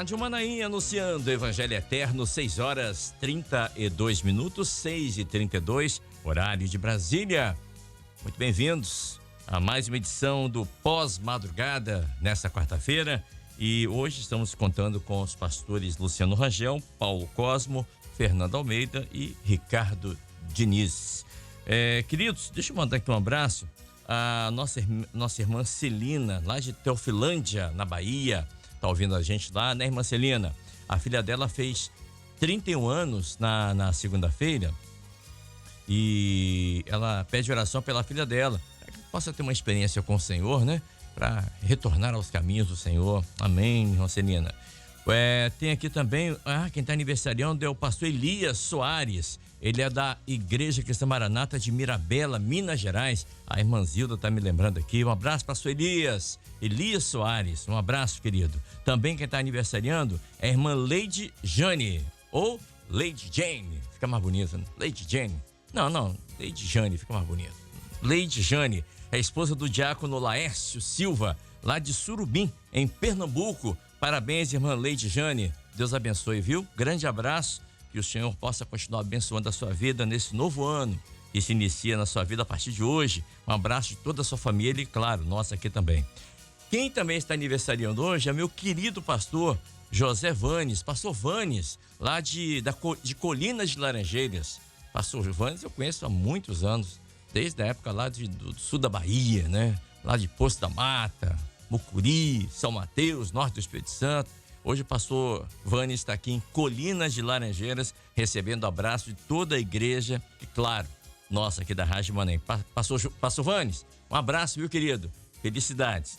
Rádio Manaim anunciando Evangelho Eterno, 6h32, 6h32, horário de Brasília. Muito bem-vindos a mais uma edição do Pós-Madrugada nessa quarta-feira. E hoje estamos contando com os pastores Luciano Rangel, Paulo Cosmo, Fernando Almeida e Ricardo Diniz. Queridos, deixa eu mandar aqui um abraço à nossa irmã Celina, lá de Teofilândia, na Bahia. Tá ouvindo a gente lá, né, irmã Celina? A filha dela fez 31 anos na segunda-feira e ela pede oração pela filha dela, para que possa ter uma experiência com o Senhor, né? Para retornar aos caminhos do Senhor. Amém, irmã Celina. Tem aqui também, quem está aniversariando é o pastor Elias Soares. Ele é da Igreja Cristã Maranata de Mirabela, Minas Gerais. A irmã Zilda está me lembrando aqui. Um abraço, pastor Elias Soares. Um abraço, querido. Também quem está aniversariando é a irmã Lady Jane, ou Lady Jane. Fica mais bonito, né? Lady Jane. Não, Lady Jane fica mais bonito. Lady Jane é esposa do diácono Laércio Silva, lá de Surubim, em Pernambuco. Parabéns, irmã Lady Jane. Deus abençoe, viu? Grande abraço. Que o Senhor possa continuar abençoando a sua vida nesse novo ano que se inicia na sua vida a partir de hoje. Um abraço de toda a sua família e, claro, nossa aqui também. Quem também está aniversariando hoje é meu querido pastor José Vanes, pastor Vanes, lá de Colinas de Laranjeiras. Pastor Vanes eu conheço há muitos anos, desde a época lá do sul da Bahia, né? Lá de Poço da Mata, Mucuri, São Mateus, norte do Espírito Santo. Hoje o pastor Vani está aqui em Colinas de Laranjeiras, recebendo abraço de toda a igreja e, claro, nossa aqui da Rádio Manaim. Pastor Vani, um abraço, viu, querido? Felicidades.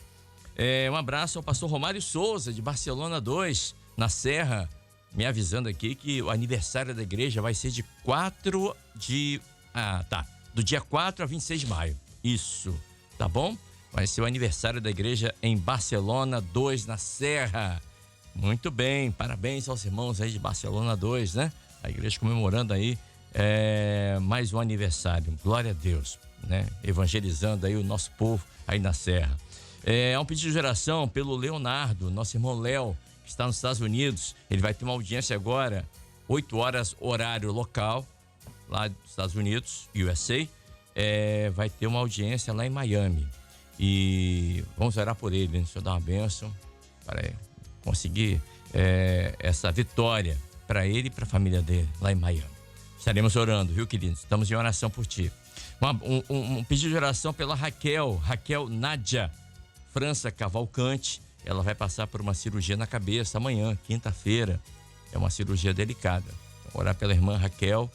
Um abraço ao pastor Romário Souza, de Barcelona 2, na Serra, me avisando aqui que o aniversário da igreja vai ser do dia 4 a 26 de maio. Isso, tá bom? Vai ser o aniversário da igreja em Barcelona 2, na Serra. Muito bem, parabéns aos irmãos aí de Barcelona 2, né? A igreja comemorando aí mais um aniversário, glória a Deus, né? Evangelizando aí o nosso povo aí na Serra. Um pedido de oração pelo Leonardo, nosso irmão Léo, que está nos Estados Unidos. Ele vai ter uma audiência agora, 8 horas, horário local, lá dos Estados Unidos, USA. Vai ter uma audiência lá em Miami. E vamos orar por ele, né? Deixa eu dar uma bênção para conseguir essa vitória para ele e para a família dele lá em Miami. Estaremos orando, viu, queridos? Estamos em oração por ti. Um pedido de oração pela Raquel Nádia França Cavalcante. Ela vai passar por uma cirurgia na cabeça amanhã, quinta-feira. É uma cirurgia delicada. Vou orar pela irmã Raquel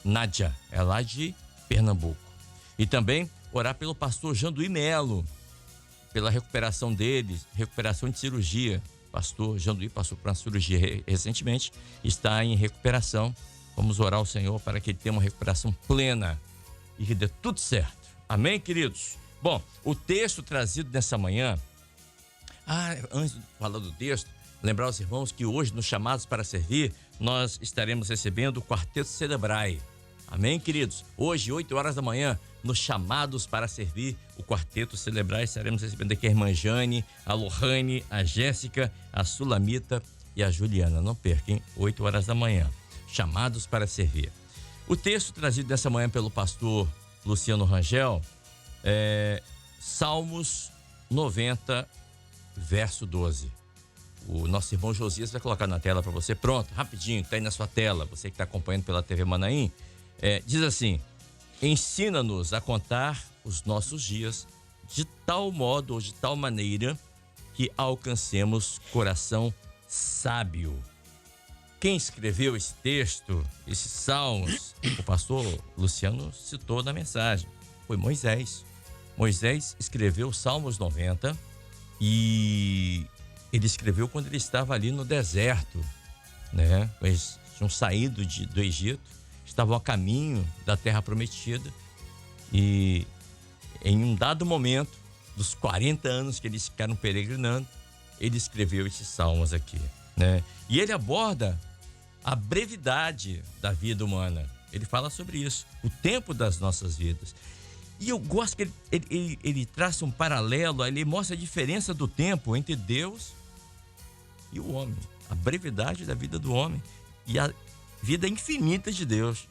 Nádia, é lá de Pernambuco. E também orar pelo pastor Janduí Melo, pela recuperação dele, recuperação de cirurgia. Pastor Janduí passou por uma cirurgia recentemente, está em recuperação. Vamos orar ao Senhor para que ele tenha uma recuperação plena e que dê tudo certo. Amém, queridos? Bom, o texto trazido nessa manhã, antes de falar do texto, lembrar aos irmãos que hoje, nos Chamados para Servir, nós estaremos recebendo o Quarteto Celebrai. Amém, queridos? Hoje, 8 horas da manhã, nos Chamados para Servir, o Quarteto Celebrai, estaremos recebendo aqui a irmã Jane, a Lohane, a Jéssica, a Sulamita e a Juliana. Não percam, 8 horas da manhã. Chamados para Servir. O texto trazido dessa manhã pelo pastor Luciano Rangel Salmos 90, verso 12. O nosso irmão Josias vai colocar na tela para você. Pronto, rapidinho, está aí na sua tela, você que está acompanhando pela TV Manaim. Diz assim: ensina-nos a contar os nossos dias de tal modo ou de tal maneira que alcancemos coração sábio. Quem escreveu esse texto, esses salmos, o pastor Luciano citou na mensagem, foi Moisés. Moisés escreveu os Salmos 90 e ele escreveu quando ele estava ali no deserto, né? Eles tinham saído do Egito, estavam a caminho da Terra Prometida e em um dado momento, dos 40 anos que eles ficaram peregrinando, ele escreveu esses salmos aqui, né? E ele aborda a brevidade da vida humana. Ele fala sobre isso, o tempo das nossas vidas. E eu gosto que ele traça um paralelo, ele mostra a diferença do tempo entre Deus e o homem, a brevidade da vida do homem e a vida infinita de Deus.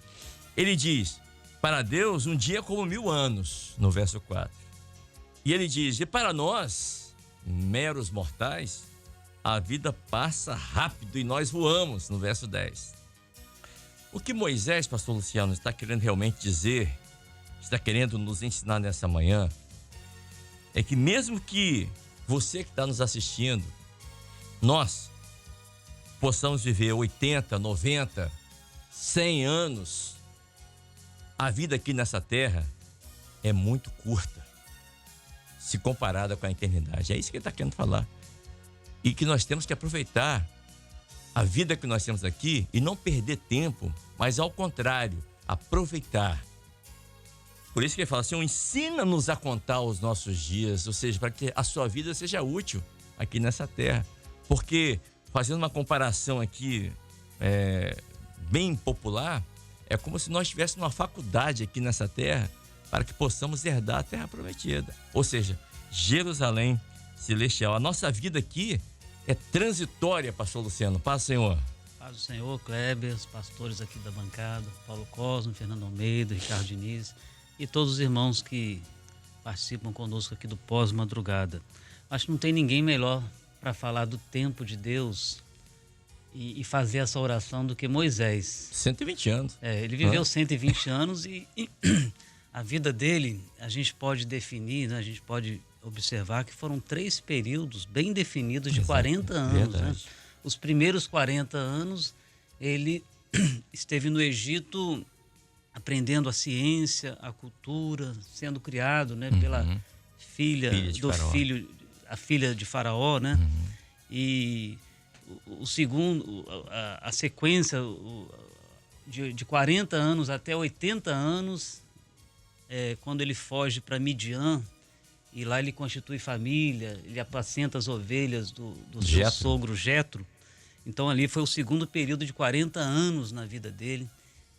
Ele diz, para Deus um dia é como 1000 anos, no verso 4. E ele diz, e para nós, meros mortais, a vida passa rápido e nós voamos, no verso 10. O que Moisés, pastor Luciano, está querendo realmente dizer, está querendo nos ensinar nessa manhã, é que mesmo que você que está nos assistindo, nós possamos viver 80, 90, 100 anos, a vida aqui nessa terra é muito curta, se comparada com a eternidade. É isso que ele está querendo falar. E que nós temos que aproveitar a vida que nós temos aqui e não perder tempo, mas ao contrário, aproveitar. Por isso que ele fala assim, ensina-nos a contar os nossos dias, ou seja, para que a sua vida seja útil aqui nessa terra. Porque, fazendo uma comparação aqui bem popular, é como se nós tivéssemos uma faculdade aqui nessa terra para que possamos herdar a terra prometida. Ou seja, Jerusalém celestial. A nossa vida aqui é transitória, pastor Luciano. Paz, Senhor. Paz do Senhor, Kleber, os pastores aqui da bancada, Paulo Cosmo, Fernando Almeida, Ricardo Diniz e todos os irmãos que participam conosco aqui do Pós-Madrugada. Acho que não tem ninguém melhor para falar do tempo de Deus e fazer essa oração do que Moisés. 120 anos. Ele viveu 120 anos e a vida dele, a gente pode definir, né? A gente pode observar que foram 3 períodos bem definidos de 40 anos. Né? Os primeiros 40 anos, ele esteve no Egito aprendendo a ciência, a cultura, sendo criado, né, pela a filha de Faraó, né? E o segundo, a sequência de 40 anos até 80 anos, quando ele foge para Midian, e lá ele constitui família, ele apacenta as ovelhas do seu sogro Jetro. Então ali foi o segundo período de 40 anos na vida dele.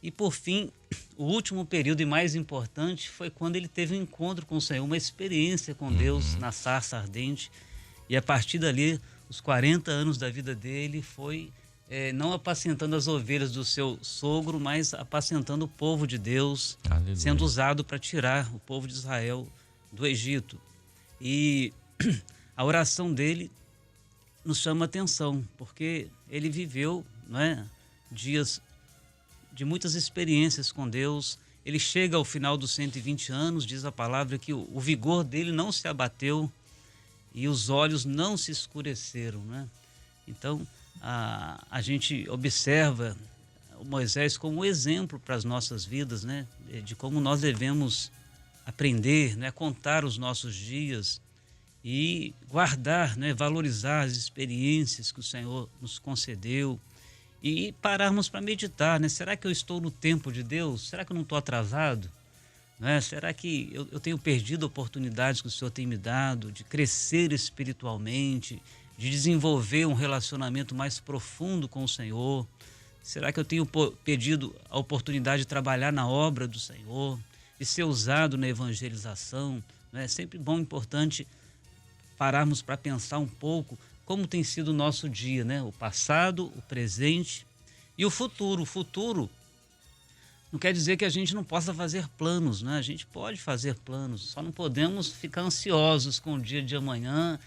E por fim, o último período e mais importante foi quando ele teve um encontro com o Senhor, uma experiência com Deus na sarça ardente. E a partir dali, os 40 anos da vida dele foi não apacentando as ovelhas do seu sogro, mas apacentando o povo de Deus, Aleluia, sendo usado para tirar o povo de Israel do Egito. E a oração dele nos chama atenção, porque ele viveu, dias de muitas experiências com Deus. Ele chega ao final dos 120 anos, diz a palavra que o vigor dele não se abateu e os olhos não se escureceram, né? Então, a gente observa o Moisés como exemplo para as nossas vidas, né? De como nós devemos aprender, contar os nossos dias e guardar, valorizar as experiências que o Senhor nos concedeu e pararmos para meditar, Será que eu estou no tempo de Deus? Será que eu não estou atrasado? Será que eu tenho perdido oportunidades que o Senhor tem me dado de crescer espiritualmente, de desenvolver um relacionamento mais profundo com o Senhor? Será que eu tenho perdido a oportunidade de trabalhar na obra do Senhor, de ser usado na evangelização? É sempre bom e importante pararmos para pensar um pouco como tem sido o nosso dia, O passado, o presente e o futuro. O futuro não quer dizer que a gente não possa fazer planos, A gente pode fazer planos, só não podemos ficar ansiosos com o dia de amanhã,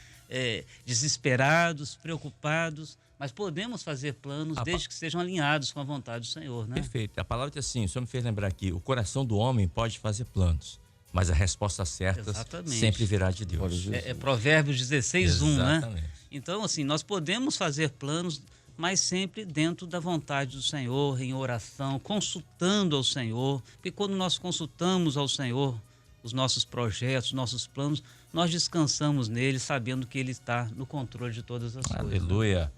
desesperados, preocupados, mas podemos fazer planos desde que sejam alinhados com a vontade do Senhor, Perfeito. A palavra diz assim, o Senhor me fez lembrar aqui, o coração do homem pode fazer planos, mas a resposta certa sempre virá de Deus. Provérbios 16:1, Exatamente. Então, assim, nós podemos fazer planos, mas sempre dentro da vontade do Senhor, em oração, consultando ao Senhor, porque quando nós consultamos ao Senhor os nossos projetos, nossos planos, nós descansamos nele, sabendo que ele está no controle de todas as coisas. Aleluia.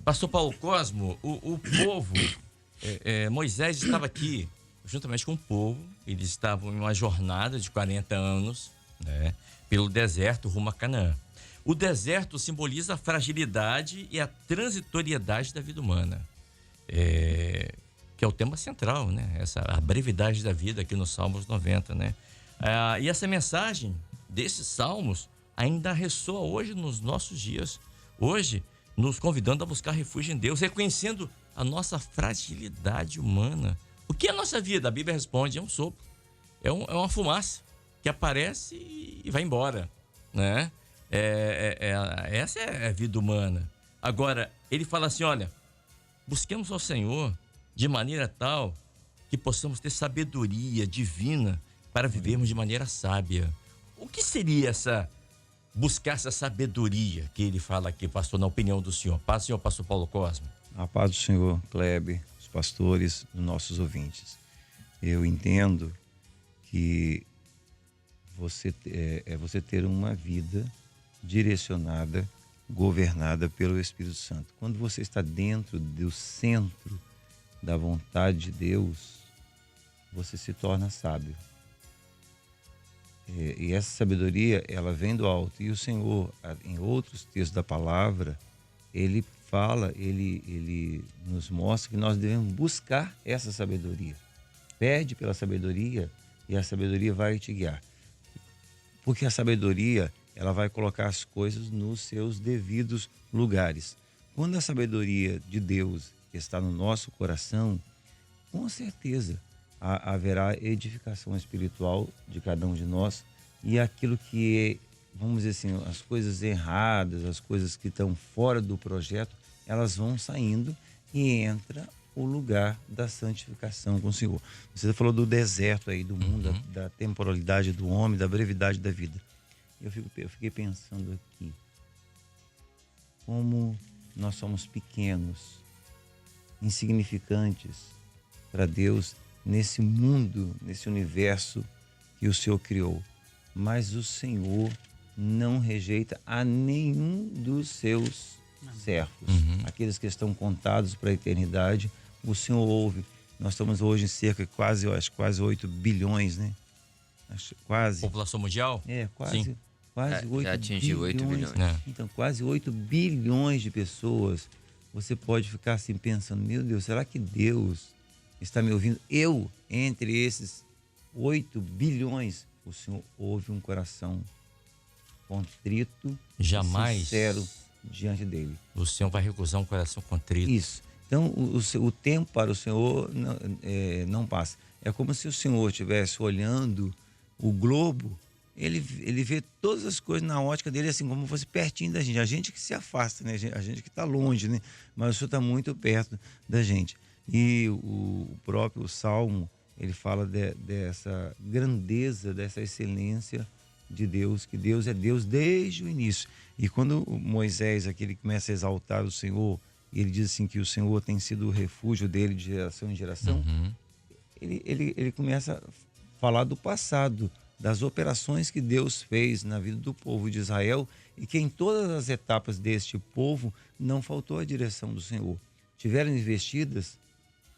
Pastor Paulo Cosmo, o povo, Moisés estava aqui juntamente com o povo, eles estavam em uma jornada de 40 anos, pelo deserto rumo a Canaã. O deserto simboliza a fragilidade e a transitoriedade da vida humana, que é o tema central, a brevidade da vida aqui no Salmos 90, e essa mensagem desses salmos ainda ressoa hoje nos nossos dias. Hoje nos convidando a buscar refúgio em Deus, reconhecendo a nossa fragilidade humana. O que é a nossa vida? A Bíblia responde, é um sopro, é uma fumaça que aparece e vai embora, né? Essa é a vida humana. Agora, ele fala assim, olha, busquemos ao Senhor de maneira tal que possamos ter sabedoria divina para vivermos de maneira sábia. O que seria buscar essa sabedoria que ele fala aqui, pastor, na opinião do senhor? Paz, senhor pastor Paulo Cosme. A paz do Senhor, Kleber, os pastores, os nossos ouvintes. Eu entendo que você ter uma vida direcionada, governada pelo Espírito Santo. Quando você está dentro do centro da vontade de Deus, você se torna sábio. E essa sabedoria, ela vem do alto. E o Senhor, em outros textos da palavra, ele fala, ele nos mostra que nós devemos buscar essa sabedoria. Pede pela sabedoria e a sabedoria vai te guiar. Porque a sabedoria, ela vai colocar as coisas nos seus devidos lugares. Quando a sabedoria de Deus está no nosso coração, com certeza haverá edificação espiritual de cada um de nós, e aquilo que vamos dizer assim, as coisas erradas, as coisas que estão fora do projeto, elas vão saindo e entra o lugar da santificação com o Senhor. Você falou do deserto aí, do mundo, da temporalidade do homem, da brevidade da vida. Eu fiquei pensando aqui, como nós somos pequenos, insignificantes para Deus nesse mundo, nesse universo que o Senhor criou. Mas o Senhor não rejeita a nenhum dos seus servos. Aqueles que estão contados para a eternidade, o Senhor ouve. Nós estamos hoje em cerca de quase 8 bilhões, né? Quase. População mundial? Quase. Sim. Quase 8 já atingiu 8 bilhões. Então, quase 8 bilhões de pessoas. Você pode ficar assim pensando, meu Deus, será que Deus está me ouvindo? Eu, entre esses 8 bilhões, o Senhor ouve um coração contrito, jamais sincero diante dele. O Senhor vai recusar um coração contrito. Isso. Então, o tempo para o Senhor não passa. É como se o Senhor estivesse olhando o globo, ele vê todas as coisas na ótica dele, assim como fosse pertinho da gente. A gente que se afasta, né? A gente que está longe, né? Mas o Senhor está muito perto da gente. E o próprio Salmo, ele fala dessa grandeza, dessa excelência de Deus, que Deus é Deus desde o início. E quando Moisés, aqui, ele começa a exaltar o Senhor, e ele diz assim que o Senhor tem sido o refúgio dele de geração em geração, ele começa a falar do passado, das operações que Deus fez na vida do povo de Israel, e que em todas as etapas deste povo não faltou a direção do Senhor. Tiveram investidas,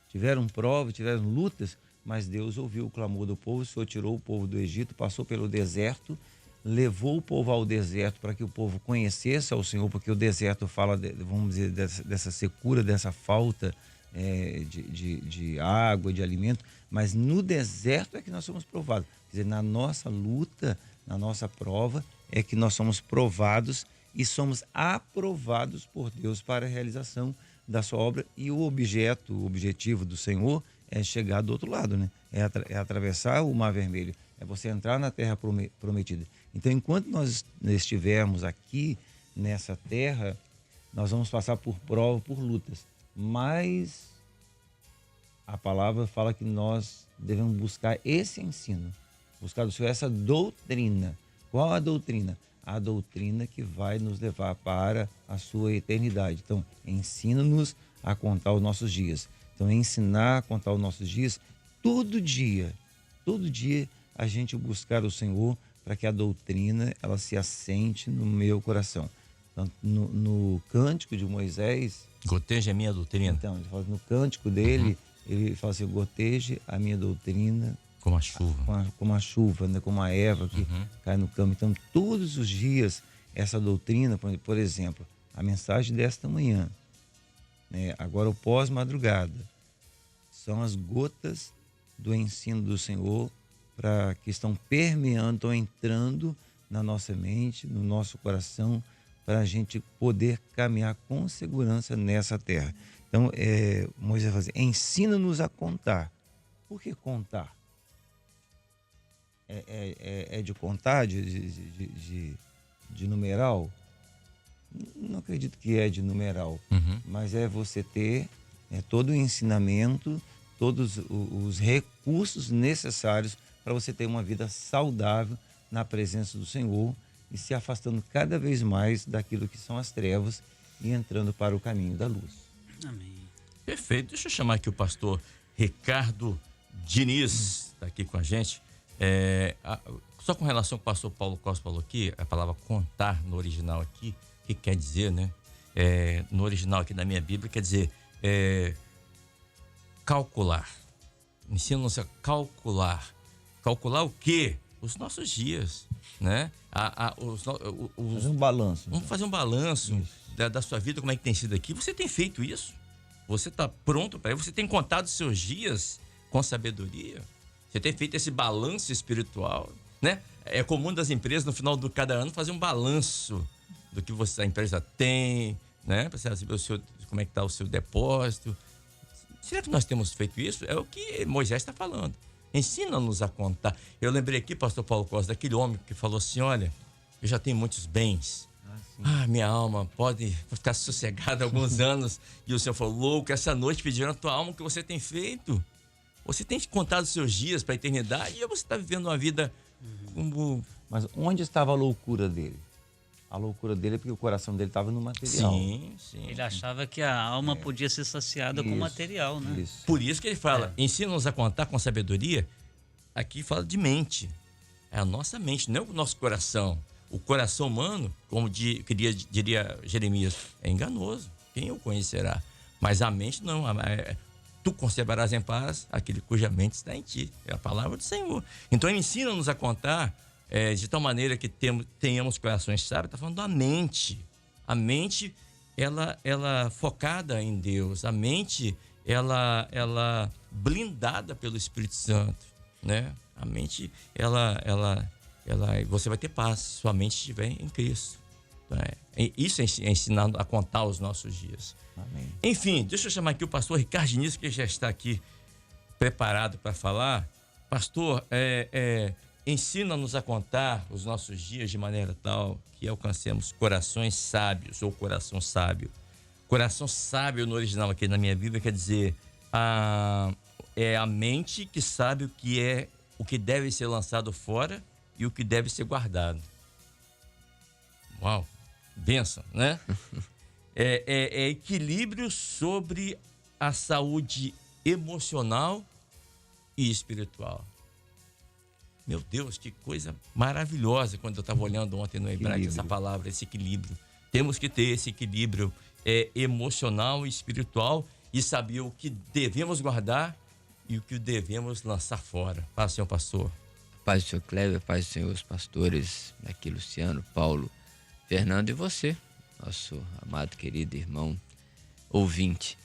tiveram provas, tiveram lutas, mas Deus ouviu o clamor do povo. O Senhor tirou o povo do Egito, passou pelo deserto, levou o povo ao deserto para que o povo conhecesse ao Senhor, porque o deserto fala, vamos dizer, dessa secura, dessa falta de água, de alimento, mas no deserto é que nós somos provados. Quer dizer, na nossa luta, na nossa prova, é que nós somos provados e somos aprovados por Deus para a realização da sua obra. E o objetivo do Senhor é chegar do outro lado, né? É atravessar o Mar Vermelho, é você entrar na terra prometida. Então, enquanto nós estivermos aqui nessa terra, nós vamos passar por provas, por lutas. Mas a palavra fala que nós devemos buscar esse ensino, buscar do Senhor essa doutrina. Qual a doutrina? A doutrina que vai nos levar para a sua eternidade. Então, ensina-nos a contar os nossos dias. Então, ensinar a contar os nossos dias, todo dia a gente buscar o Senhor para que a doutrina ela se assente no meu coração. Então, no cântico de Moisés... Goteja a minha doutrina. Então, ele fala, no cântico dele, ele fala assim, goteje a minha doutrina... Como a chuva. Como a chuva, né? Como a erva que cai no campo. Então, todos os dias, essa doutrina, por exemplo, a mensagem desta manhã, né? Agora o pós-madrugada, são as gotas do ensino do Senhor que estão permeando, estão entrando na nossa mente, no nosso coração, para a gente poder caminhar com segurança nessa terra. Então, Moisés fala assim, ensina-nos a contar. Por que contar? É de contar, de numeral? Não acredito que é de numeral, mas é você ter todo o ensinamento, todos os recursos necessários para você ter uma vida saudável na presença do Senhor e se afastando cada vez mais daquilo que são as trevas e entrando para o caminho da luz. Amém. Perfeito. Deixa eu chamar aqui o pastor Ricardo Diniz, está aqui com a gente. Só com relação ao que o pastor Paulo Costa falou aqui, a palavra contar no original aqui, o que quer dizer, né? No original aqui da minha Bíblia, quer dizer calcular. Ensina-nos a calcular. Calcular o quê? Os nossos dias, né? Fazer um balanço. Vamos fazer um balanço da sua vida, como é que tem sido aqui. Você tem feito isso? Você está pronto para isso? Você tem contado os seus dias com sabedoria? Você tem feito esse balanço espiritual, né? É comum das empresas, no final de cada ano, fazer um balanço do que a empresa tem, né? Para saber como é que está o seu depósito. Será que nós temos feito isso? É o que Moisés está falando. Ensina-nos a contar. Eu lembrei aqui, pastor Paulo Costa, daquele homem que falou assim, olha, eu já tenho muitos bens. Minha alma pode ficar sossegada alguns anos. E o Senhor falou, louco, essa noite pediram a tua alma o que você tem feito. Você tem contado os seus dias para a eternidade e você está vivendo uma vida como... Mas onde estava a loucura dele? A loucura dele é porque o coração dele estava no material. Sim. Ele achava que a alma podia ser saciada com material, né? Isso. Por isso que ele fala, ensina-nos a contar com sabedoria. Aqui fala de mente. É a nossa mente, não é o nosso coração. O coração humano, como diria Jeremias, é enganoso. Quem o conhecerá? Mas a mente não. Tu conservarás em paz aquele cuja mente está em ti. É a palavra do Senhor. Então, ensina-nos a contar de tal maneira que tenhamos corações sábios. Está falando da mente. A mente, ela focada em Deus. A mente, ela blindada pelo Espírito Santo, né? A mente, você vai ter paz se sua mente estiver em Cristo. Isso é ensinar a contar os nossos dias. Amém. Enfim, deixa eu chamar aqui o pastor Ricardo Diniz, que já está aqui preparado para falar. Pastor, ensina-nos a contar os nossos dias de maneira tal que alcancemos corações sábios ou coração sábio. Coração sábio no original aqui na minha Bíblia quer dizer é a mente que sabe o que deve ser lançado fora e o que deve ser guardado. Uau, bênção, né? É equilíbrio sobre a saúde emocional e espiritual. Meu Deus, que coisa maravilhosa quando eu estava olhando ontem no hebraico essa palavra, esse equilíbrio. Temos que ter esse equilíbrio emocional e espiritual e saber o que devemos guardar e o que devemos lançar fora. Paz, senhor pastor. Paz do senhor Cléber, paz do senhor, os pastores aqui, Luciano, Paulo, Fernando e você, nosso amado, querido irmão ouvinte.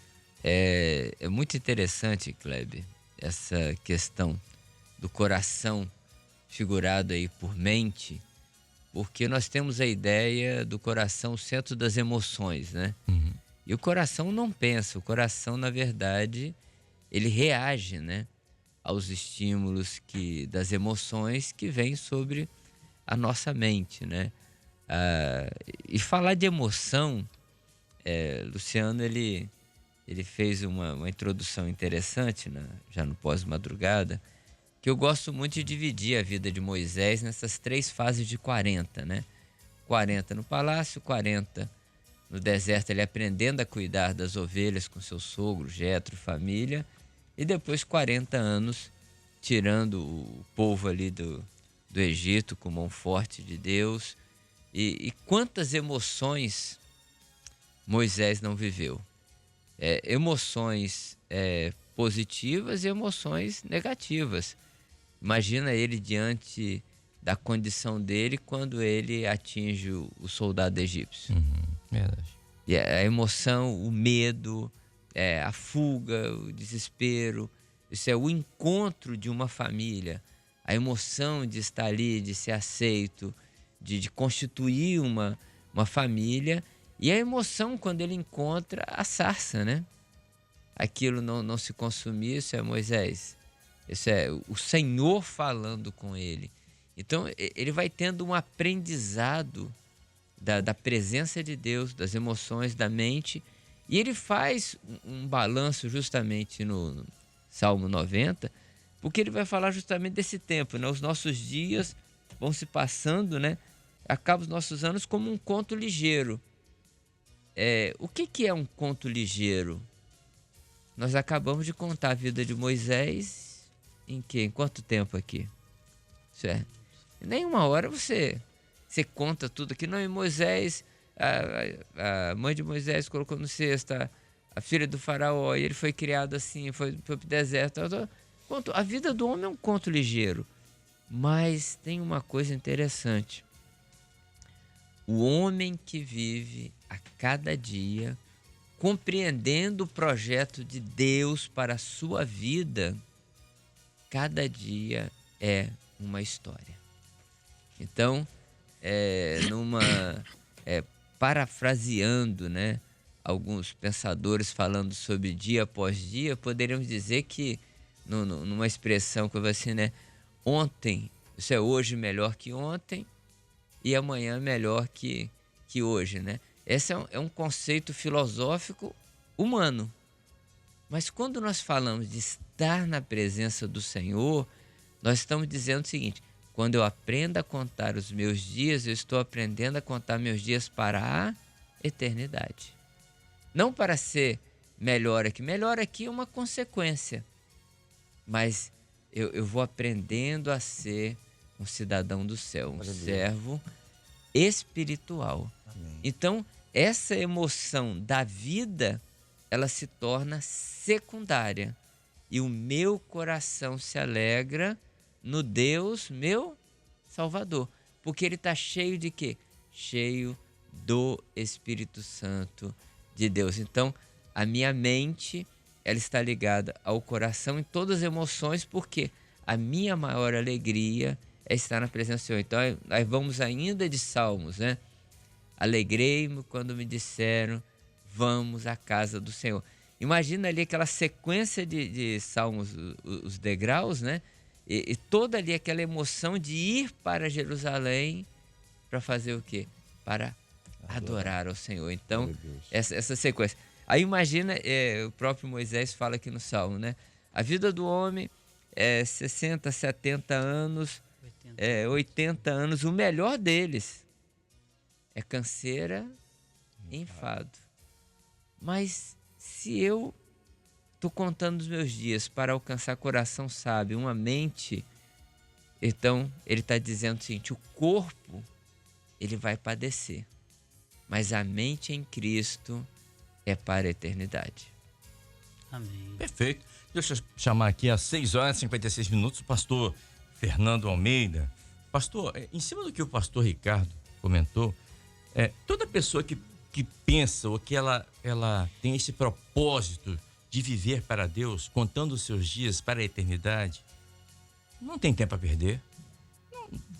É muito interessante, Cléber, essa questão do coração figurado aí por mente, porque nós temos a ideia do coração, o centro das emoções, né? Uhum. E o coração não pensa, o coração, na verdade, ele reage, né, aos estímulos das emoções que vêm sobre a nossa mente, né? E falar de emoção, Luciano, ele fez uma introdução interessante, já no pós-madrugada, que eu gosto muito de dividir a vida de Moisés nessas 3 fases de 40, né? 40 no palácio, 40 no deserto, ele aprendendo a cuidar das ovelhas com seu sogro, Jetro, família, e depois 40 anos tirando o povo ali do Egito com mão forte de Deus. E quantas emoções Moisés não viveu? Emoções positivas e emoções negativas. Imagina ele diante da condição dele quando ele atinge o soldado egípcio. Verdade. E a emoção, o medo, a fuga, o desespero, isso é o encontro de uma família, a emoção de estar ali, de ser aceito, de constituir uma uma família, e a emoção quando ele encontra a sarça, né? Aquilo não se consumia, isso é Moisés. Isso é o Senhor falando com ele. Então, ele vai tendo um aprendizado da presença de Deus, das emoções, da mente, e ele faz um balanço justamente no Salmo 90, porque ele vai falar justamente desse tempo, né? Os nossos dias vão se passando, né? Acabam os nossos anos como um conto ligeiro. O que é um conto ligeiro? Nós acabamos de contar a vida de Moisés em quanto tempo aqui? Certo? Em nenhuma hora você conta tudo aqui. Não, e Moisés, a mãe de Moisés colocou no cesto a filha do faraó, e ele foi criado assim, foi pro deserto. A vida do homem é um conto ligeiro. Mas tem uma coisa interessante. O homem que vive a cada dia, compreendendo o projeto de Deus para a sua vida, cada dia é uma história. Então, parafraseando, né, alguns pensadores falando sobre dia após dia, poderíamos dizer que, numa expressão que eu vou assim, né, ontem, isso é hoje melhor que ontem, e amanhã melhor que hoje, né? Esse é um conceito filosófico humano. Mas quando nós falamos de estar na presença do Senhor, nós estamos dizendo o seguinte: quando eu aprendo a contar os meus dias, eu estou aprendendo a contar meus dias para a eternidade. Não para ser melhor aqui. Melhor aqui é uma consequência. Mas eu vou aprendendo a ser um cidadão do céu, um servo espiritual. Amém. Então, essa emoção da vida, ela se torna secundária. E o meu coração se alegra no Deus, meu Salvador. Porque ele está cheio de quê? Cheio do Espírito Santo de Deus. Então, a minha mente, ela está ligada ao coração em todas as emoções, porque a minha maior alegria é estar na presença do Senhor. Então, nós vamos ainda de Salmos, né? Alegrei-me quando me disseram, vamos à casa do Senhor. Imagina ali aquela sequência de salmos, os degraus, né? E toda ali aquela emoção de ir para Jerusalém para fazer o quê? Para adorar ao Senhor. Então, essa sequência. Aí imagina, o próprio Moisés fala aqui no Salmo, né? A vida do homem é 60, 70 anos, 80 anos. O melhor deles é canseira e enfado. Mas se eu estou contando os meus dias para alcançar coração sábio, uma mente, então ele está dizendo o seguinte: o corpo ele vai padecer, mas a mente em Cristo é para a eternidade. Amém. Perfeito. Deixa eu chamar aqui às 6h56 o pastor Fernando Almeida. Pastor, em cima do que o pastor Ricardo comentou, toda pessoa que pensa ou que ela tem esse propósito de viver para Deus, contando os seus dias para a eternidade, não tem tempo a perder.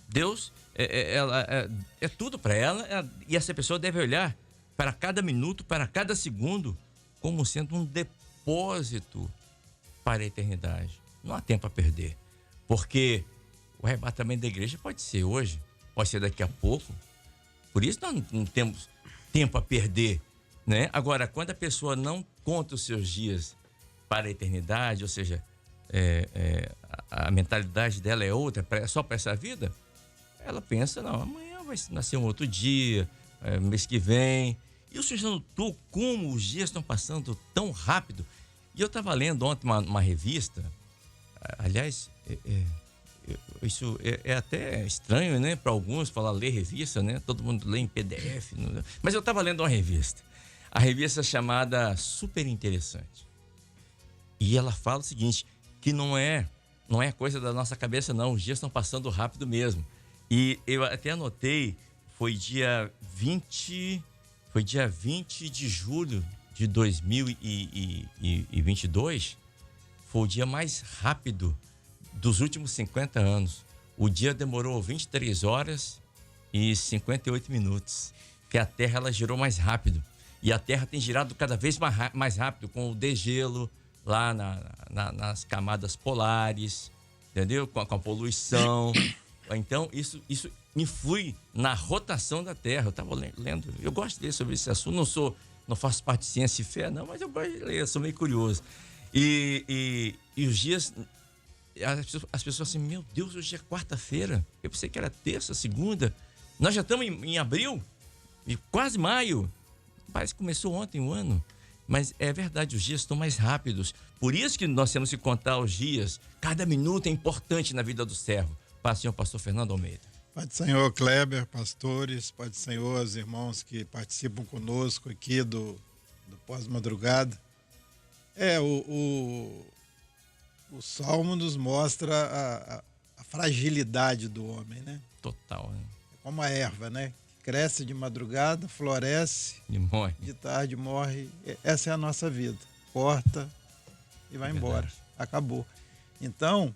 Deus é tudo para ela, e essa pessoa deve olhar para cada minuto, para cada segundo, como sendo um depósito para a eternidade. Não há tempo a perder, porque o arrebatamento da igreja pode ser hoje, pode ser daqui a pouco. Por isso nós não temos tempo a perder, né? Agora, quando a pessoa não conta os seus dias para a eternidade, ou seja, a mentalidade dela é outra, só para essa vida, ela pensa, não, amanhã vai nascer um outro dia, mês que vem. E o senhor já notou como os dias estão passando tão rápido? E eu estava lendo ontem uma revista, aliás, isso é até estranho, né? Para alguns falar ler revista, né? Todo mundo lê em PDF. Mas eu estava lendo uma revista. A revista chamada Super Interessante. E ela fala o seguinte, que não é coisa da nossa cabeça, não. Os dias estão passando rápido mesmo. E eu até anotei, foi dia 20 de julho de 2022. Foi o dia mais rápido dos últimos 50 anos. O dia demorou 23 horas e 58 minutos. que a Terra ela girou mais rápido. E a Terra tem girado cada vez mais rápido, com o degelo lá nas camadas polares, entendeu? Com a poluição. Então, isso influi na rotação da Terra. Eu estava lendo, eu gosto de ler sobre esse assunto, não faço parte de ciência e fé, não, mas eu gosto de ler, sou meio curioso. E os dias, as pessoas assim, meu Deus, hoje é quarta-feira. Eu pensei que era terça, segunda. Nós já estamos em abril, e quase maio. Parece que começou ontem o ano. Mas é verdade, os dias estão mais rápidos. Por isso que nós temos que contar os dias. Cada minuto é importante na vida do servo. Paz, Senhor, pastor Fernando Almeida. Pai do Senhor Kleber, pastores, Pai do Senhor, os irmãos que participam conosco aqui do pós-madrugada. O Salmo nos mostra a fragilidade do homem, né? Total, né? É como a erva, né? Cresce de madrugada, floresce, E morre. de tarde morre. Essa é a nossa vida. Corta e vai embora. Verdade. Acabou. Então,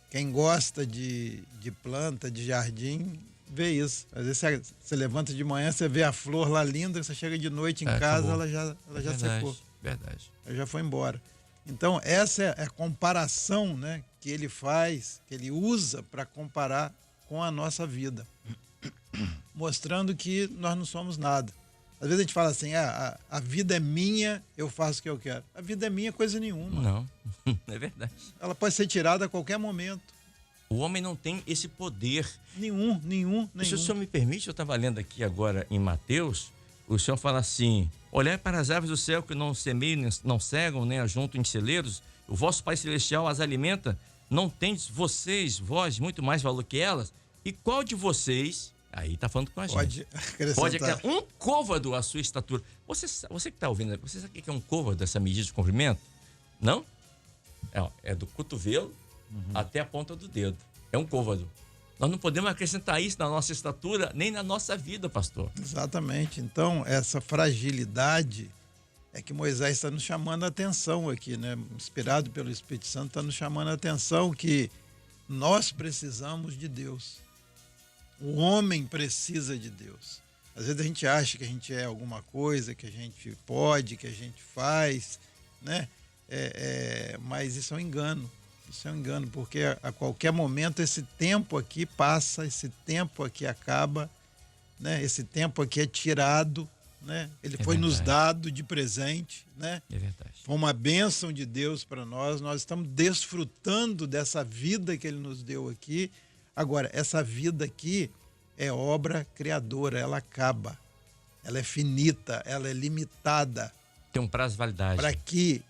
quem gosta de planta, de jardim, vê isso. Às vezes você levanta de manhã, você vê a flor lá linda, você chega de noite em casa, acabou. ela já Verdade, secou. verdade. Ela já foi embora. Então, essa é a comparação, né, que ele faz, que ele usa para comparar com a nossa vida. Mostrando que nós não somos nada. Às vezes a gente fala assim, a vida é minha, eu faço o que eu quero. A vida é minha, coisa nenhuma. Não, é verdade. Ela pode ser tirada a qualquer momento. O homem não tem esse poder. Nenhum. Se o senhor me permite, eu estava lendo aqui agora em Mateus, o senhor fala assim, olhai para as aves do céu que não semeiam, não cegam, nem ajuntam em celeiros, o vosso Pai Celestial as alimenta, não tendes vós, muito mais valor que elas? E qual de vocês, aí está falando com a gente, Pode acrescentar. pode acrescentar um côvado à sua estatura? Você que está ouvindo, você sabe o que é um côvado, essa medida de comprimento? Não? É do cotovelo até a ponta do dedo. É um côvado. Nós não podemos acrescentar isso na nossa estatura, nem na nossa vida, pastor. Exatamente. Então, essa fragilidade é que Moisés está nos chamando a atenção aqui, né? Inspirado pelo Espírito Santo, está nos chamando a atenção que nós precisamos de Deus. O homem precisa de Deus. Às vezes a gente acha que a gente é alguma coisa, que a gente pode, que a gente faz, né? Mas isso é um engano. Isso é um engano, porque a qualquer momento esse tempo aqui passa, esse tempo aqui acaba, né? Esse tempo aqui é tirado, né? Ele foi nos dado de presente, né? É verdade. Foi uma bênção de Deus para nós estamos desfrutando dessa vida que Ele nos deu aqui. Agora, essa vida aqui é obra criadora, ela acaba, ela é finita, ela é limitada. Tem um prazo de validade. Para que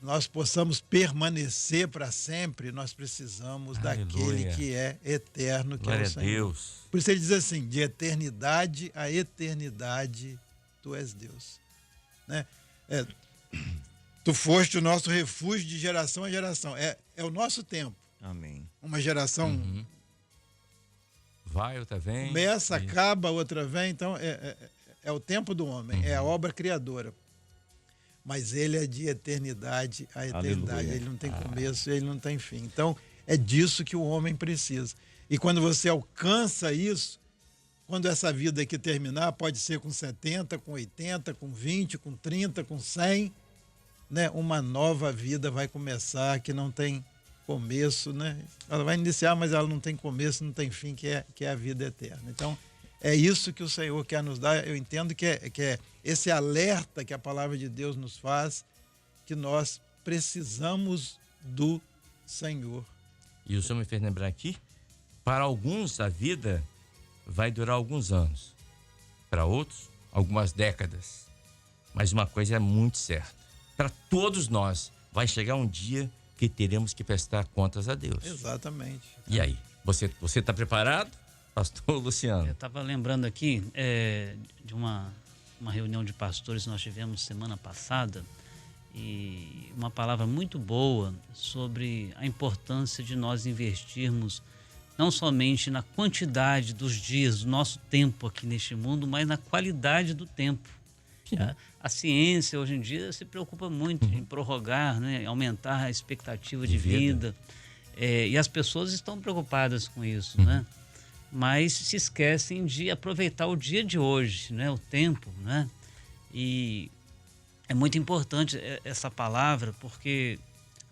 nós possamos permanecer para sempre, nós precisamos daquele que é eterno, que Glória é o Senhor. a Deus. Por isso ele diz assim, de eternidade a eternidade, tu és Deus. Né? Tu foste o nosso refúgio de geração a geração. É o nosso tempo. Amém. Uma geração vai, outra vem. começa, acaba, outra vem. Então, é o tempo do homem, é a obra criadora. Mas ele é de eternidade a eternidade. Aleluia. Ele não tem começo, ele não tem fim. Então, é disso que o homem precisa. E quando você alcança isso, quando essa vida aqui terminar, pode ser com 70, com 80, com 20, com 30, com 100, né? Uma nova vida vai começar que não tem começo, né? Ela vai iniciar, mas ela não tem começo, não tem fim, que é a vida eterna. Então, é isso que o Senhor quer nos dar. Eu entendo que é esse alerta que a palavra de Deus nos faz, que nós precisamos do Senhor. E o Senhor me fez lembrar aqui, para alguns a vida vai durar alguns anos, para outros, algumas décadas. Mas uma coisa é muito certa, para todos nós vai chegar um dia que teremos que prestar contas a Deus. Exatamente. E aí, você está preparado, pastor Luciano? Eu estava lembrando aqui de uma reunião de pastores que nós tivemos semana passada, e uma palavra muito boa sobre a importância de nós investirmos não somente na quantidade dos dias, do nosso tempo aqui neste mundo, mas na qualidade do tempo. A ciência hoje em dia se preocupa muito em prorrogar, né, aumentar a expectativa de vida. E as pessoas estão preocupadas com isso, né? mas se esquecem de aproveitar o dia de hoje, né? O tempo, né? E é muito importante essa palavra, porque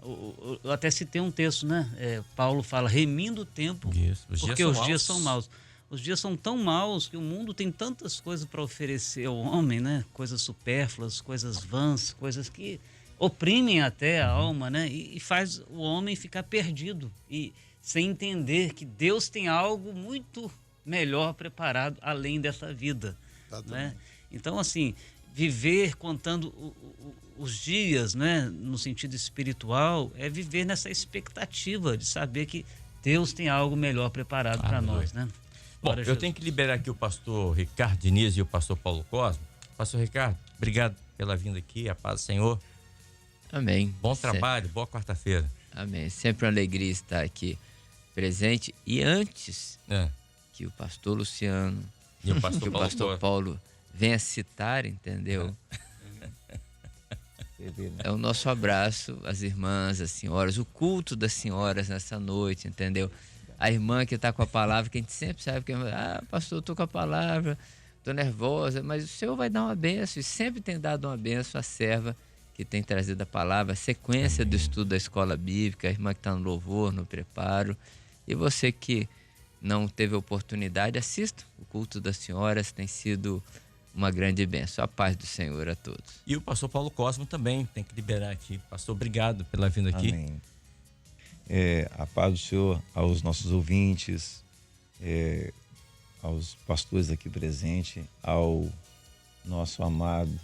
eu até citei um texto, né? Paulo fala, remindo o tempo, Isso. porque os dias são maus. Os dias são tão maus que o mundo tem tantas coisas para oferecer ao homem, né? Coisas supérfluas, coisas vãs, coisas que oprimem até a alma, né? E faz o homem ficar perdido e sem entender que Deus tem algo muito melhor preparado além dessa vida, né? Então, assim, viver contando os dias, né, no sentido espiritual, é viver nessa expectativa de saber que Deus tem algo melhor preparado para nós, né? Bom, eu tenho que liberar aqui o pastor Ricardo Diniz e o pastor Paulo Cosmo. Pastor Ricardo, obrigado pela vinda aqui, a paz do Senhor. Amém. Bom trabalho, boa quarta-feira. Amém. Sempre uma alegria estar aqui presente. E antes que o pastor Luciano e o pastor, que o pastor Paulo venha citar, entendeu? É o nosso abraço às irmãs, às senhoras, o culto das senhoras nessa noite, entendeu? A irmã que está com a palavra, que a gente sempre sabe que pastor, eu estou com a palavra, estou nervosa, mas o Senhor vai dar uma bênção, e sempre tem dado uma bênção à serva que tem trazido a palavra, a sequência do estudo da escola bíblica, a irmã que está no louvor, no preparo. E você que não teve oportunidade, assista o culto das senhoras, tem sido uma grande bênção. A paz do Senhor a todos. E o pastor Paulo Cosmo também tem que liberar aqui. Pastor, obrigado pela vinda aqui. Amém. A paz do Senhor aos nossos ouvintes, aos pastores aqui presentes, ao nosso amado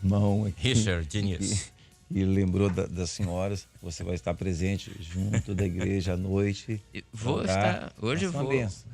irmão aqui, Richard Diniz. E lembrou das senhoras. Você vai estar presente junto da igreja à noite. Vou estar, hoje eu vou. Benção.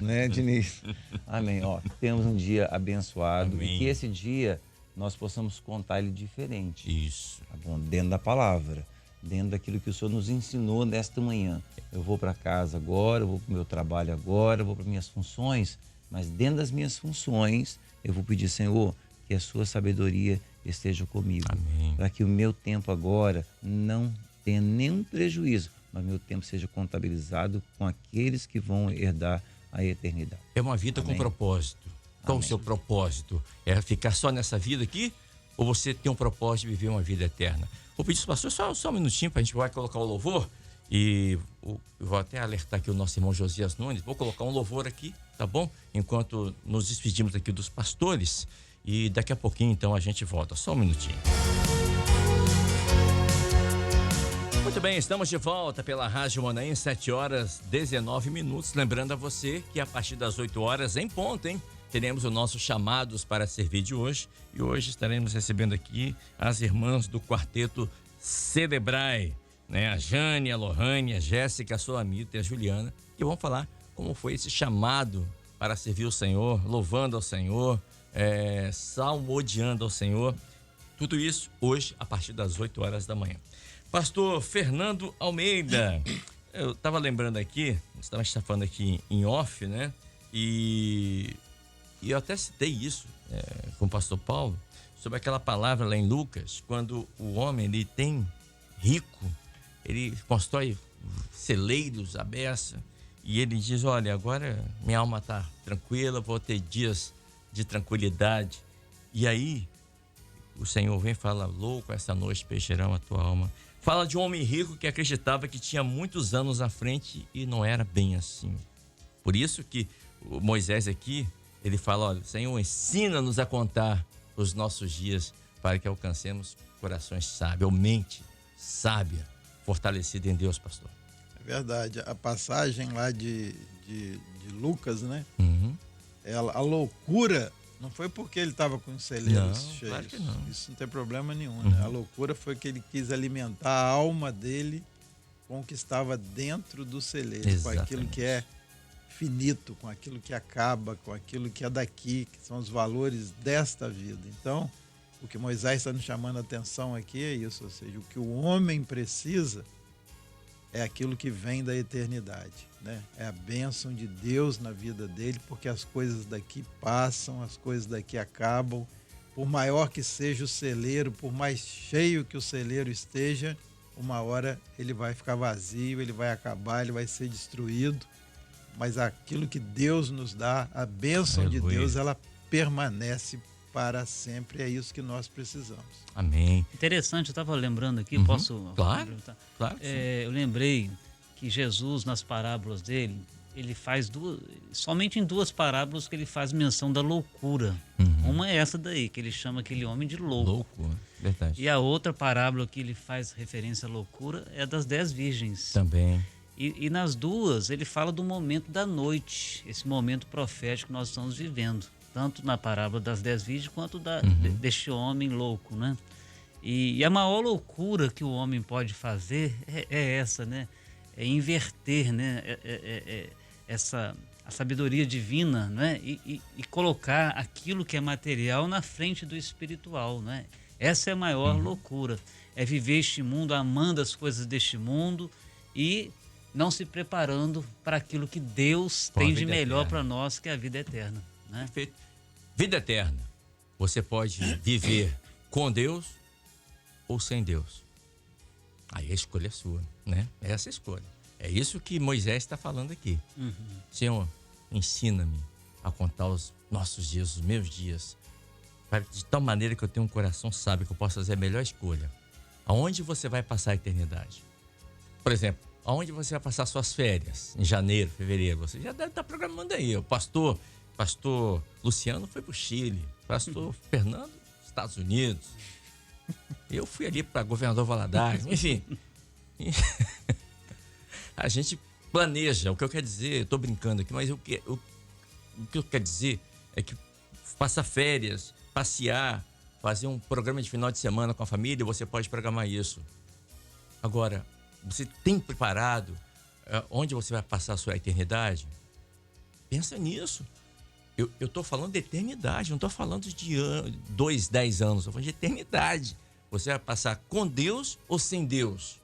Né, Diniz? Amém. Temos um dia abençoado. Amém. E que esse dia nós possamos contar ele diferente. Isso. Tá bom? Dentro da palavra, dentro daquilo que o Senhor nos ensinou nesta manhã. Eu vou para casa agora, eu vou para o meu trabalho agora, eu vou para minhas funções, mas dentro das minhas funções eu vou pedir, Senhor, que a sua sabedoria esteja comigo. Amém. Para que o meu tempo agora não tenha nenhum prejuízo, mas meu tempo seja contabilizado com aqueles que vão herdar a eternidade. É uma vida Amém. Com propósito. Qual Amém. o seu propósito? É ficar só nessa vida aqui? Ou você tem um propósito de viver uma vida eterna? Vou pedir para o pastor só um minutinho, para a gente vai colocar o louvor. E vou até alertar aqui o nosso irmão Josias Nunes. Vou colocar um louvor aqui, tá bom? Enquanto nos despedimos aqui dos pastores. E daqui a pouquinho, então, a gente volta. Só um minutinho. Muito bem, estamos de volta pela Rádio Manaim, 7h19. Lembrando a você que a partir das 8 horas, em ponto, hein? Teremos o nosso Chamados para Servir de hoje. E hoje estaremos recebendo aqui as irmãs do quarteto Celebrai, né? A Jane, a Lohane, a Jéssica, a Solamita e a Juliana, que vão falar como foi esse chamado para servir o Senhor, louvando ao Senhor, salmodiando ao Senhor. Tudo isso hoje, a partir das 8 horas da manhã. Pastor Fernando Almeida, eu estava lembrando aqui, a gente está falando aqui em off, né? E eu até citei isso com o pastor Paulo, sobre aquela palavra lá em Lucas, quando o homem ele tem rico, ele constrói celeiros à beça, e ele diz, olha, agora minha alma está tranquila, vou ter dias de tranquilidade. E aí, o Senhor vem e fala, louco, essa noite peixerão a tua alma. Fala de um homem rico que acreditava que tinha muitos anos à frente e não era bem assim. Por isso que o Moisés aqui, ele fala, olha, Senhor, ensina-nos a contar os nossos dias para que alcancemos corações sábios, ou mente sábia, fortalecida em Deus, pastor. É verdade. A passagem lá de Lucas, né? Uhum. A loucura não foi porque ele estava com os celeiros cheios. Claro que não. Isso não tem problema nenhum, né? A loucura foi que ele quis alimentar a alma dele com o que estava dentro do celeiro, Exatamente. com aquilo que é finito, com aquilo que acaba, com aquilo que é daqui, que são os valores desta vida. Então, o que Moisés está nos chamando a atenção aqui é isso, ou seja, o que o homem precisa é aquilo que vem da eternidade, né? É a bênção de Deus na vida dele, porque as coisas daqui passam, as coisas daqui acabam. Por maior que seja o celeiro, por mais cheio que o celeiro esteja, uma hora ele vai ficar vazio, ele vai acabar, ele vai ser destruído. mas aquilo que Deus nos dá, a bênção de Aleluia. Deus, ela permanece para sempre. É isso que nós precisamos. Amém. Interessante, eu estava lembrando aqui, Uhum. posso Claro. complementar? Claro que sim. Eu lembrei que Jesus, nas parábolas dele, ele faz somente em 2 parábolas que ele faz menção da loucura. Uhum. Uma é essa daí, que ele chama aquele homem de louco. Louco, verdade. E a outra parábola que ele faz referência à loucura é a das 10 virgens. Também. E nas duas ele fala do momento da noite, esse momento profético que nós estamos vivendo. Tanto na parábola das 10 virgens quanto deste homem louco, né? E a maior loucura que o homem pode fazer é essa, né? É inverter, né? A sabedoria divina, né? E colocar aquilo que é material na frente do espiritual, né? Essa é a maior loucura. É viver este mundo amando as coisas deste mundo e não se preparando para aquilo que Deus Com a tem de vida melhor eterna. para nós, que é a vida eterna, né? Perfeito. Vida eterna. Você pode viver com Deus ou sem Deus. Aí a escolha é sua, né? Essa é a escolha. É isso que Moisés está falando aqui. Senhor, ensina-me a contar os nossos dias, os meus dias, de tal maneira que eu tenha um coração sábio, que eu possa fazer a melhor escolha. Aonde você vai passar a eternidade? Por exemplo, aonde você vai passar suas férias? Em janeiro, fevereiro. Você já deve estar programando aí. O pastor Luciano foi para o Chile. Pastor Fernando, Estados Unidos. Eu fui ali para Governador Valadares. Enfim. A gente planeja. O que eu quero dizer, eu estou brincando aqui, mas o que eu quero dizer é que passar férias, passear, fazer um programa de final de semana com a família, você pode programar isso. Agora, você tem preparado onde você vai passar a sua eternidade? Pensa nisso. Eu estou falando de eternidade, não estou falando de 2, 10 anos, estou falando de eternidade. Você vai passar com Deus ou sem Deus?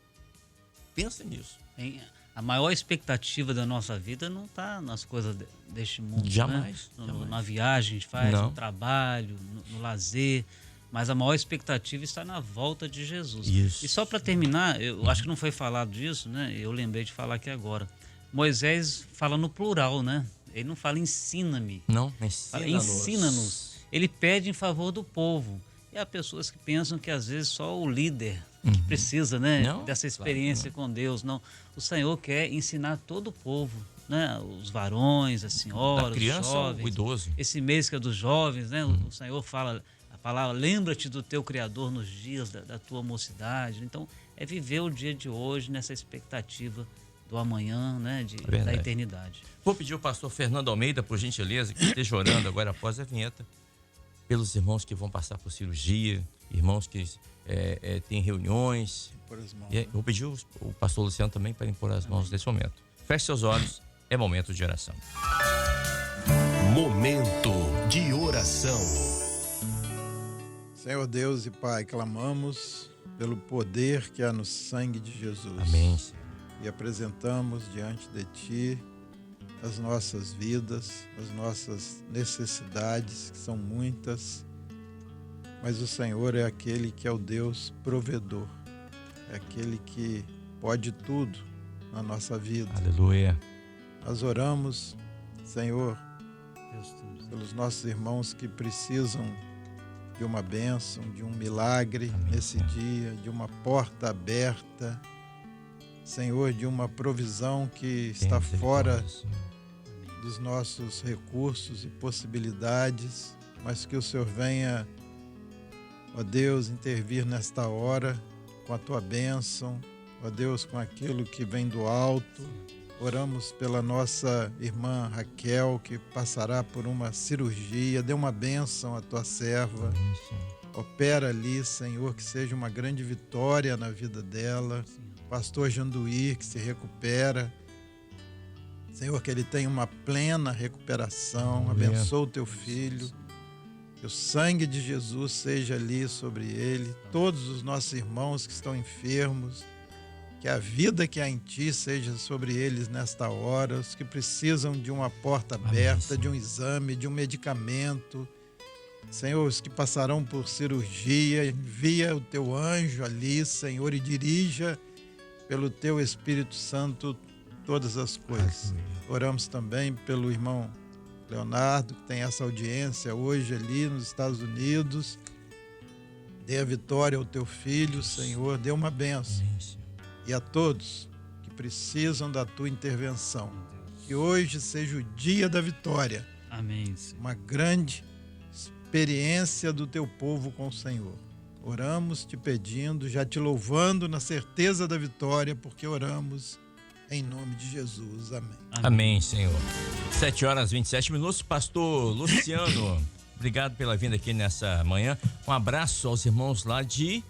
Pensa nisso. A maior expectativa da nossa vida não está nas coisas deste mundo. Jamais, Né? jamais. Na viagem que a gente faz, Não. no trabalho, no lazer. Mas a maior expectativa está na volta de Jesus. Isso. E só para terminar, eu acho que não foi falado disso, né? Eu lembrei de falar aqui agora. Moisés fala no plural, né? Ele não fala ensina-me. Não, Fala ensina-nos. ensina-nos. Ele pede em favor do povo. E há pessoas que pensam que às vezes só o líder que precisa, né, Não, dessa experiência com Deus. Não. O Senhor quer ensinar todo o povo, né? Os varões, as senhoras, Da criança os jovens. ao idoso. Esse mês que é dos jovens, né? O Senhor fala a palavra, lembra-te do teu Criador nos dias da tua mocidade. Então, é viver o dia de hoje nessa expectativa do amanhã, né? Da verdade. eternidade. Vou pedir ao pastor Fernando Almeida, por gentileza, que esteja orando agora após a vinheta, pelos irmãos que vão passar por cirurgia, irmãos que têm reuniões. Por as mãos, E aí, vou pedir o pastor Luciano também para impor as mãos nesse momento. Feche seus olhos, é momento de oração. Momento de oração. Senhor Deus e Pai, clamamos pelo poder que há no sangue de Jesus. Amém, Senhor. E apresentamos diante de Ti as nossas vidas, as nossas necessidades, que são muitas, mas o Senhor é aquele que é o Deus provedor, é aquele que pode tudo na nossa vida. Aleluia. Nós oramos, Senhor, Deus tem- pelos nossos irmãos que precisam de uma bênção, de um milagre nesse dia, de uma porta aberta, Senhor, de uma provisão que está fora dos nossos recursos e possibilidades, mas que o Senhor venha, ó Deus, intervir nesta hora com a Tua bênção, ó Deus, com aquilo que vem do alto. Oramos pela nossa irmã Raquel, que passará por uma cirurgia. Dê uma bênção à Tua serva. Opera ali, Senhor, que seja uma grande vitória na vida dela. Pastor Janduí, que se recupera. Senhor, que ele tenha uma plena recuperação. Abençoa o Teu filho. Que o sangue de Jesus seja ali sobre ele. Todos os nossos irmãos que estão enfermos. Que a vida que há em Ti seja sobre eles nesta hora. Os que precisam de uma porta aberta, de um exame, de um medicamento. Senhor, os que passarão por cirurgia, envia o Teu anjo ali, Senhor, e dirija pelo Teu Espírito Santo todas as coisas. Oramos também pelo irmão Leonardo, que tem essa audiência hoje ali nos Estados Unidos. Dê a vitória ao teu filho, Senhor, dê uma bênção. E a todos que precisam da tua intervenção. Que hoje seja o dia da vitória. Amém, Senhor. Uma grande experiência do teu povo com o Senhor. Oramos te pedindo, já te louvando na certeza da vitória, porque oramos em nome de Jesus. Amém. Amém, Senhor. 7h27. Pastor Luciano, obrigado pela vinda aqui nessa manhã. Um abraço aos irmãos lá de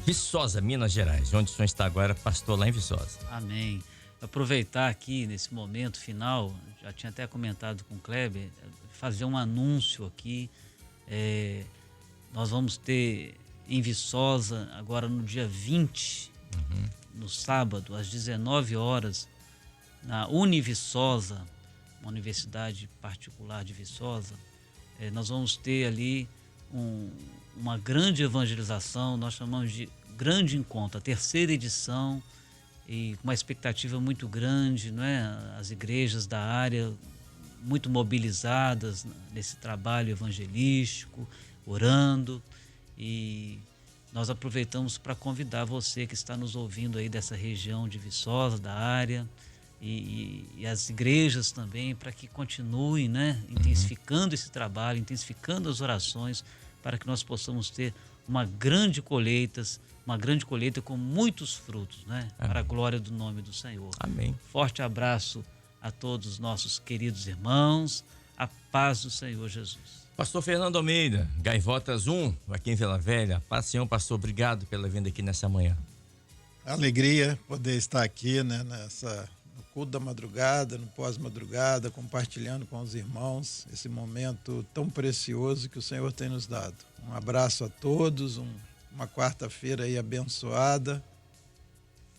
Viçosa, Minas Gerais, onde o senhor está agora, pastor lá em Viçosa. Amém. Aproveitar aqui nesse momento final, já tinha até comentado com o Kleber, fazer um anúncio aqui. Nós vamos ter em Viçosa, agora no dia 20, no sábado, às 19 horas, na Univiçosa, uma universidade particular de Viçosa, nós vamos ter ali uma grande evangelização, nós chamamos de Grande Encontro, a 3ª edição, e com uma expectativa muito grande, não é? As igrejas da área muito mobilizadas nesse trabalho evangelístico, orando, e nós aproveitamos para convidar você que está nos ouvindo aí dessa região de Viçosa, da área, e as igrejas também, para que continuem, né, intensificando esse trabalho, intensificando as orações, para que nós possamos ter uma grande colheita com muitos frutos, né, para a glória do nome do Senhor. Amém. Forte abraço a todos os nossos queridos irmãos, a paz do Senhor Jesus. Pastor Fernando Almeida, Gaivotas 1, aqui em Vila Velha. Paz, Senhor, pastor, obrigado pela vinda aqui nessa manhã. Alegria poder estar aqui, né, no culto da madrugada, no pós-madrugada, compartilhando com os irmãos esse momento tão precioso que o Senhor tem nos dado. Um abraço a todos, uma quarta-feira aí abençoada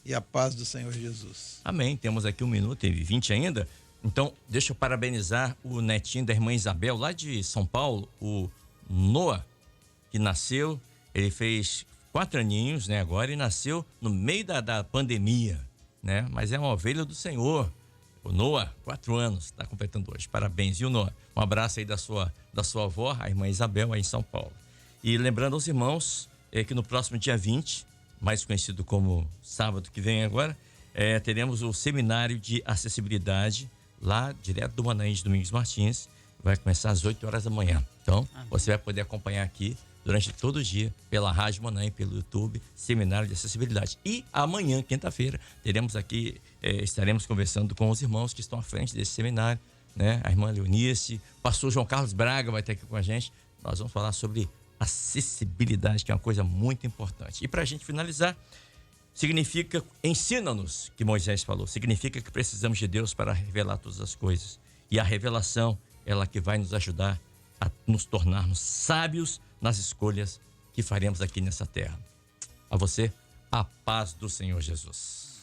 e a paz do Senhor Jesus. Amém. Temos aqui 1 minuto e 20 ainda. Então, deixa eu parabenizar o netinho da irmã Isabel, lá de São Paulo, o Noah, que nasceu, ele fez 4 aninhos, né, agora, e nasceu no meio da pandemia, né, mas é uma ovelha do Senhor. O Noah, 4 anos, está completando hoje. Parabéns, viu, Noah? Um abraço aí da sua avó, a irmã Isabel, aí em São Paulo. E lembrando aos irmãos que no próximo dia 20, mais conhecido como sábado que vem agora, teremos o seminário de acessibilidade lá direto do Manaim de Domingos Martins. Vai começar às 8 horas da manhã. Então, você vai poder acompanhar aqui durante todo o dia pela Rádio Manaim, pelo YouTube, seminário de acessibilidade. E amanhã, quinta-feira, teremos aqui, estaremos conversando com os irmãos que estão à frente desse seminário, né? A irmã Leonice, o pastor João Carlos Braga vai estar aqui com a gente. Nós vamos falar sobre acessibilidade, que é uma coisa muito importante. E para a gente finalizar, significa, ensina-nos, que Moisés falou, significa que precisamos de Deus para revelar todas as coisas. E a revelação, ela que vai nos ajudar a nos tornarmos sábios nas escolhas que faremos aqui nessa terra. A você, a paz do Senhor Jesus.